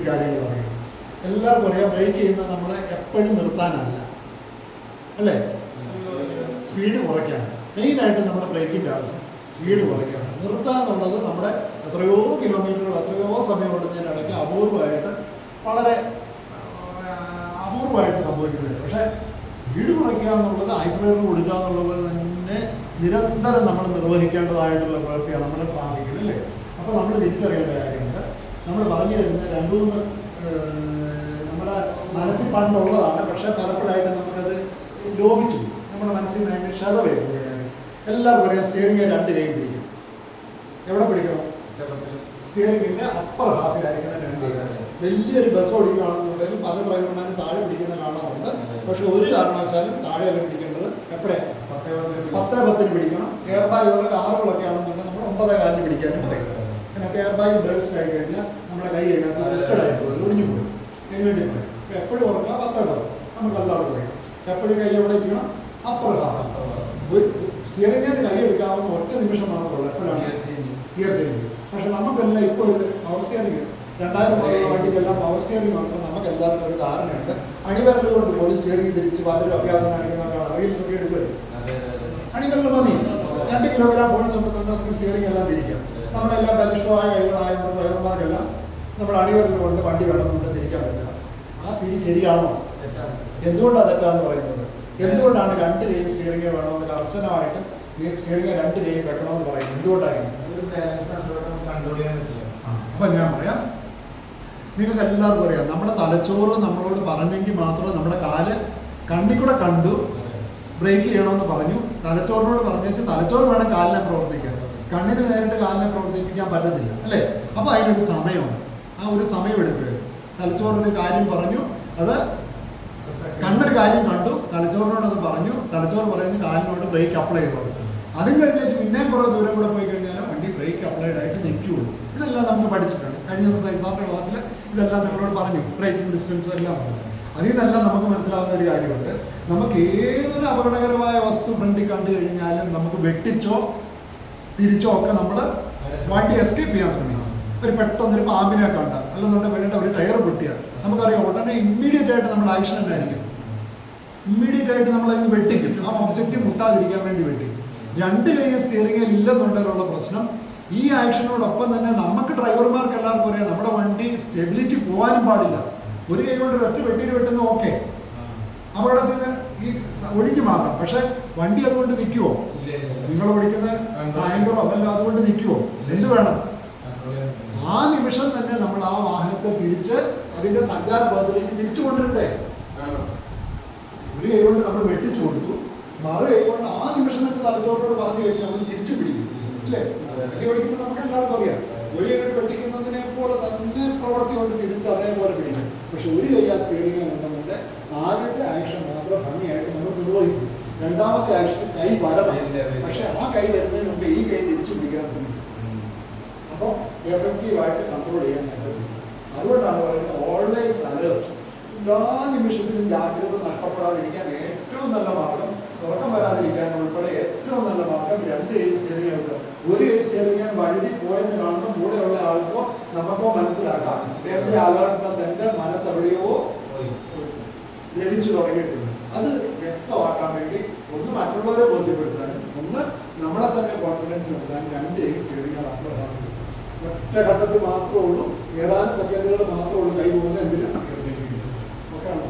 കാര്യങ്ങൾ അറിയണം. എല്ലാവർക്കും അറിയാം ബ്രേക്ക് ചെയ്യുന്നത് നമ്മൾ എപ്പോഴും നിർത്താനല്ല, അല്ലേ? സ്പീഡ് കുറയ്ക്കാൻ. മെയിനായിട്ട് നമ്മുടെ ബ്രേക്കിൻ്റെ ആവശ്യം സ്പീഡ് കുറയ്ക്കണം. നിർത്തുക എന്നുള്ളത് നമ്മുടെ എത്രയോ കിലോമീറ്ററുകൾ എത്രയോ സമയം ഓടുന്നതിനിടയ്ക്ക് വളരെ അപൂർവമായിട്ട് സംഭവിക്കുന്നില്ല. പക്ഷേ സ്പീഡ് കുറയ്ക്കുക എന്നുള്ളത് ആക്സിലറേറ്റർ കൊടുക്കുക എന്നുള്ളത് തന്നെ നിരന്തരം നമ്മൾ നിർവഹിക്കേണ്ടതായിട്ടുള്ള പ്രവൃത്തിയാണ് നമ്മുടെ ട്രാഫിക്കിൽ, അല്ലേ? അപ്പോൾ നമ്മൾ തിരിച്ചറിയേണ്ട കാര്യമുണ്ട്. നമ്മൾ പറഞ്ഞു തരുന്ന 2-3 നമ്മുടെ മനസ്സിൽ പണ്ടുള്ളതാണ്. പക്ഷേ പലപ്പോഴായിട്ട് നമുക്കത് ലോപിച്ചു, നമ്മുടെ മനസ്സിൽ നിന്ന് അതിൻ്റെ ക്ഷത വരും. എല്ലാവർക്കും അറിയാം സ്റ്റിയറിംഗ് 2 കൈ പിടിക്കും. എവിടെ പിടിക്കണം? സ്റ്റിയറിംഗിൻ്റെ അപ്പർ ഹാഫിലായിരിക്കണം 2 കൈ. വലിയൊരു ബസ് ഓടിക്കുകയാണെന്നുണ്ടെങ്കിൽ പല ഡ്രൈവർമാരും താഴെ പിടിക്കുന്ന കാണാറുണ്ട്. പക്ഷെ ഒരു കാരണവശാലും താഴെയല്ല പിടിക്കേണ്ടത്. എപ്പോഴാണ്? 10-10 പിടിക്കണം. എയർ ബാഗുള്ള കാറുകളൊക്കെ ആണെന്നുണ്ടെങ്കിൽ നമ്മൾ 9-4 പിടിക്കാനും പറയും. പിന്നെ എയർ ബാഗ് ബേഴ്സ്റ്റ് ആയി കഴിഞ്ഞാൽ നമ്മുടെ കൈ അതിനകത്ത് ബെസ്റ്റഡ് ആയിപ്പോയി, ഒടിഞ്ഞു പോയി. അതിന് വേണ്ടി പറയും എപ്പോഴും ഓർക്കുക 10-10. നമുക്ക് എല്ലാവരും പറയും എപ്പോഴും കൈ എവിടെ ഇരിക്കണം? Upper half. സ്റ്റിയറിംഗിന് കൈ എടുക്കാവുന്ന ഒറ്റ നിമിഷം മാത്രമുള്ളൂ. എപ്പോഴാണ്? Gear change. പക്ഷെ നമുക്കെല്ലാം ഇപ്പോൾ ഒരു പവർ സ്റ്റിയറിംഗ് 2000 മുതലുള്ള വണ്ടിക്കെല്ലാം പവർ സ്റ്റിയറിംഗ് വന്നപ്പോൾ നമുക്ക് എല്ലാവർക്കും ഒരു ധാരണയുണ്ട്. അണിവരൽ കൊണ്ട് പോലും സ്റ്റിയറിംഗ് തിരിച്ച് പലരും അഭ്യാസം കാണിക്കുന്നവരാണ്. റീൽസ് ഒക്കെ എടുക്കും. അണിവരൽ മതി. 2 കിലോഗ്രാം ഫോൺ സംബന്ധിച്ച് നമുക്ക് സ്റ്റിയറിംഗ് എല്ലാം തിരിക്കാം. നമ്മുടെ എല്ലാം ബലിഷ്ഠമായ കൈകളായതുകൊണ്ട് ഡ്രൈവർമാർക്കെല്ലാം നമ്മുടെ അണിവരൽ കൊണ്ട് വണ്ടി വേണമെന്നുണ്ട് തിരിക്കാൻ പറ്റില്ല. ആ തിരി ശരിയാണോ? എന്തുകൊണ്ടാണ് തെറ്റാന്ന് പറയുന്നത്? എന്തുകൊണ്ടാണ് 2 കൈ സ്റ്റിയറിംഗ് വേണമെന്ന് കർശനമായിട്ട് സ്റ്റിയറിംഗ് 2 കൈ വെക്കണമെന്ന് പറയുന്നത്? എന്തുകൊണ്ടായിരിക്കും? അപ്പം ഞാൻ പറയാം, നിങ്ങൾക്ക് എല്ലാവർക്കും അറിയാം നമ്മുടെ തലച്ചോറ് നമ്മളോട് പറഞ്ഞെങ്കിൽ മാത്രമേ നമ്മുടെ കാല് കണ്ണിക്കൂടെ കണ്ടു ബ്രേക്ക് ചെയ്യണമെന്ന് പറഞ്ഞു. തലച്ചോറിനോട് പറഞ്ഞു തലച്ചോറ് വേണം കാലിനെ പ്രവർത്തിക്കാൻ. കണ്ണിന് നേരിട്ട് കാലിനെ പ്രവർത്തിപ്പിക്കാൻ പറ്റത്തില്ല, അല്ലേ? അപ്പോൾ അതിനൊരു സമയമുണ്ട്. ആ ഒരു സമയം എടുക്കുകയാണ്. തലച്ചോറിനൊരു കാര്യം പറഞ്ഞു, അത് കണ്ണൊരു കാര്യം കണ്ടു, തലച്ചോറിനോട് അത് പറഞ്ഞു. തലച്ചോറ് പറയുന്നത് കാലിനോട് ബ്രേക്ക് അപ്ലൈ ചെയ്തോളൂ. അതും കഴിഞ്ഞാൽ പിന്നെ കുറേ ദൂരം കൂടെ പോയി കഴിഞ്ഞാൽ വണ്ടി ബ്രേക്ക് അപ്ലൈഡ് ആയിട്ട് നിൽക്കുകയുള്ളൂ. ഇതെല്ലാം നമുക്ക് പഠിച്ചിട്ടുണ്ട്. കഴിഞ്ഞ ദിവസം സാറിൻ്റെ ക്ലാസ്സിൽ ഇതെല്ലാം നമ്മളോട് പറഞ്ഞു. ബ്രേക്കിംഗ് ഡിസ്റ്റൻസും എല്ലാം പറഞ്ഞു. അതിൽ നിന്നെല്ലാം നമുക്ക് മനസ്സിലാവുന്ന ഒരു കാര്യമുണ്ട്. നമുക്ക് ഏതൊരു അപകടകരമായ വസ്തു ഫ്രണ്ടിൽ കണ്ടു കഴിഞ്ഞാലും നമുക്ക് വെട്ടിച്ചോ തിരിച്ചോ ഒക്കെ നമ്മൾ വണ്ടി എസ്കേപ്പ് ചെയ്യാൻ ശ്രമിക്കണം. ഒരു പെട്ടെന്നൊരു പാമ്പിനെ കണ്ട അല്ലെന്നുണ്ടെങ്കിൽ വേണ്ട ഒരു ടയർ പൊട്ടിയാൽ നമുക്കറിയാം ഉടനെ ഇമ്മീഡിയറ്റ് ആയിട്ട് നമ്മുടെ ആക്ഷൻ ഉണ്ടായിരിക്കും. ഇമ്മീഡിയറ്റ് ആയിട്ട് നമ്മളതിന് വെട്ടിക്കും. ആ ഒബ്ജക്റ്റ് മുട്ടാതിരിക്കാൻ വേണ്ടി വെട്ടിക്കും. 2 കൈ സ്റ്റിയറിംഗിൽ ഇല്ലെന്നുണ്ടെങ്കിലുള്ള പ്രശ്നം ഈ ആക്ഷനോടൊപ്പം തന്നെ നമുക്ക് ഡ്രൈവർമാർക്ക് എല്ലാവർക്കും അറിയാം നമ്മുടെ വണ്ടി സ്റ്റെബിലിറ്റി പോകാനും പാടില്ല. ഒരു കൈ കൊണ്ട് ഒറ്റ വെട്ടിയിൽ വെട്ടുന്ന ഓക്കെ, അപകടത്തിന് ഈ ഒഴിഞ്ഞു മാറാം. പക്ഷെ വണ്ടി അതുകൊണ്ട് നിൽക്കുമോ? നിങ്ങൾ ഓടിക്കുന്ന ടാങ്കറോ അതല്ല അതുകൊണ്ട് നിൽക്കുമോ? എന്ത് വേണം? ആ നിമിഷം തന്നെ നമ്മൾ ആ വാഹനത്തെ തിരിച്ച് അതിന്റെ സഞ്ചാര പഥത്തിലേക്ക് തിരിച്ചു കൊണ്ടിരണ്ടേ? ഒരു കൈ കൊണ്ട് നമ്മൾ വെട്ടിച്ചു കൊടുത്തു, മറു കൈ കൊണ്ട് ആ നിമിഷം തന്നെ തലച്ചോറിനോട് പറഞ്ഞു കഴിഞ്ഞാൽ നമ്മൾ തിരിച്ചു പിടിക്കും, ഇല്ലേ? വെട്ടി ഓടിക്കുമ്പോൾ നമുക്ക് എല്ലാവർക്കും അറിയാം ഒരു കൈ കൊണ്ട് വെട്ടിക്കുന്നതിനെ പോലെ തന്നെ പ്രവൃത്തി കൊണ്ട് തിരിച്ച് അതേപോലെ പിടിക്കും. പക്ഷെ ഒരു കൈ ആ സ്റ്റിയറിംഗ് ഉണ്ടെന്നുണ്ട് ആദ്യത്തെ ആക്ഷൻ മാത്രം ഭംഗിയായിട്ട് നമ്മൾ നിർവഹിക്കും. രണ്ടാമത്തെ ആക്ഷൻ കൈ വരണം. പക്ഷെ ആ കൈ വരുന്നതിന് മുമ്പ് ഈ കൈ തിരിച്ചു പിടിക്കാൻ ശ്രമിക്കും. അപ്പോൾ എഫക്റ്റീവായിട്ട് കൺട്രോൾ ചെയ്യാൻ പറ്റത്തില്ല. അതുകൊണ്ടാണ് പറയുന്നത് ഓൾവേസ് അലേർട്ട്. എല്ലാ നിമിഷത്തിലും ജാഗ്രത നഷ്ടപ്പെടാതിരിക്കാൻ ഏറ്റവും നല്ല മാർഗം, ഉറക്കം വരാതിരിക്കാൻ ഉൾപ്പെടെ ഏറ്റവും നല്ല മാർഗം 2 കൈ സ്റ്റിയറിംഗ് വെക്കുക. ഒരു കൈ സ്റ്റിയറിംഗ് വഴുതി പോയെന്ന് കാണുമ്പോൾ കൂടെയുള്ള ആൾക്കോ നമുക്കോ മനസ്സിലാക്കാം എന്റെ അലേർട്ട്നെസ് എന്റെ മനസ്സെവിടെയോ ദ്രവിച്ചു തുടങ്ങിയിട്ടുണ്ട്. അത് വ്യക്തമാക്കാൻ വേണ്ടി ഒന്ന് മറ്റുള്ളവരെ ബോധ്യപ്പെടുത്താനും ഒന്ന് നമ്മളെ തന്നെ കോൺഫിഡൻസ് നിർത്താനും 2 കൈ സ്റ്റിയറിംഗ് അപ്ലൈ ഒറ്റ ഘട്ടത്തിൽ മാത്രമേ ഉള്ളൂ. ഏതാനും സെക്കൻഡുകൾ മാത്രമേ ഉള്ളൂ കൈ പോകുന്നത്. എന്തിനും ഓക്കെ ആണോ?